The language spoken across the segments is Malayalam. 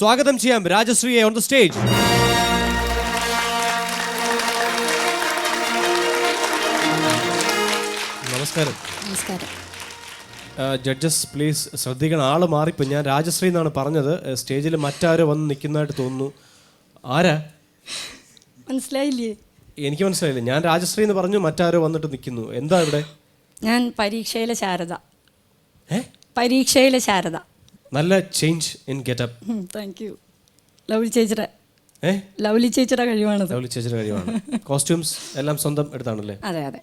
സ്വാഗതം ചെയ്യാം രാജശ്രീയെ ഓൺ ദ സ്റ്റേജ്. നമസ്കാരം. നമസ്കാരം. ജഡ്ജസ് പ്ലീസ് ശ്രദ്ധിക്കണം, ആള് മാറിപ്പോ. ഞാൻ രാജശ്രീ എന്നാണ് പറഞ്ഞത്. സ്റ്റേജിൽ മറ്റാരോ വന്ന് നിൽക്കുന്നതായിട്ട് തോന്നുന്നു. ആരാ? മനസ്സിലായില്ലേ? എനിക്ക് മനസ്സിലായില്ല. ഞാൻ രാജശ്രീ എന്ന് പറഞ്ഞു, മറ്റാരോ വന്നിട്ട് നിൽക്കുന്നു. എന്താ ഇവിടെ? ഞാൻ പരീക്ഷയിലെ ശാരദ. പരീക്ഷയിലെ ശാരദ. നല്ല change in getup. Thank you. Lovely ചേച്ചിയുടെ കഴിവാണ്. ലവ്ലി ചേച്ചിയുടെ കഴിവാണ്. കോസ്റ്റ്യൂംസ് എല്ലാം സ്വന്തം എടുത്താണല്ലേ? അതെ അതെ.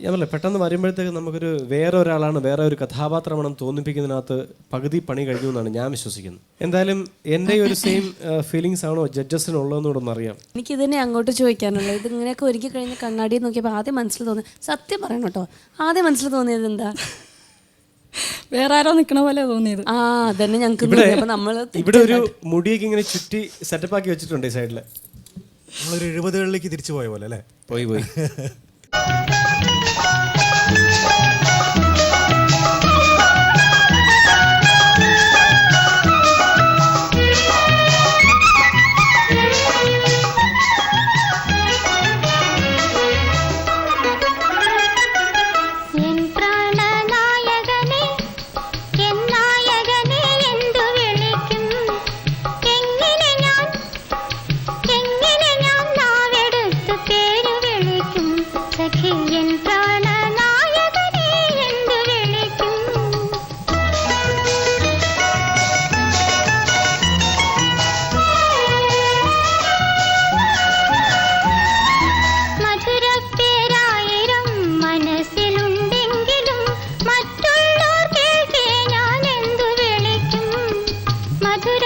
ഞാൻ പറഞ്ഞില്ല, പെട്ടെന്ന് വരുമ്പോഴത്തേക്ക് നമുക്കൊരു വേറെ ഒരാളാണ്, വേറെ ഒരു കഥാപാത്രമാണെന്ന് തോന്നിപ്പിക്കുന്നതിനകത്ത് പകുതി പണി കഴിഞ്ഞു എന്നാണ് ഞാൻ വിശ്വസിക്കുന്നത്. എന്തായാലും എൻ്റെ ഒരു സെയിം ഫീലിങ്സ് ആണോ ജഡ്ജസിനുള്ളതെന്ന് കൂടെ ഒന്ന് അറിയാം. എനിക്ക് ഇതിനെ അങ്ങോട്ട് ചോദിക്കാനുള്ളത്, ഇത് ഇങ്ങനെയൊക്കെ ഒരുക്കി കഴിഞ്ഞ് കണ്ണാടി നോക്കിയപ്പോൾ ആദ്യം മനസ്സിൽ തോന്നി, സത്യം പറയണം കേട്ടോ, ആദ്യം മനസ്സിൽ തോന്നിയത് എന്താ? വേറെ ആരോ നിൽക്കണ പോലെ തോന്നിയത്. ആ അതന്നെ ഞങ്ങൾക്ക്. ഇവിടെ ഒരു മുടിയൊക്കെ ഇങ്ങനെ ചുറ്റി സെറ്റപ്പ് ആക്കി വെച്ചിട്ടുണ്ട് ഈ സൈഡില്. നമ്മളൊരു 70കളിലേക്ക് തിരിച്ചു പോയ പോലെ അല്ലേ? പോയി മധുര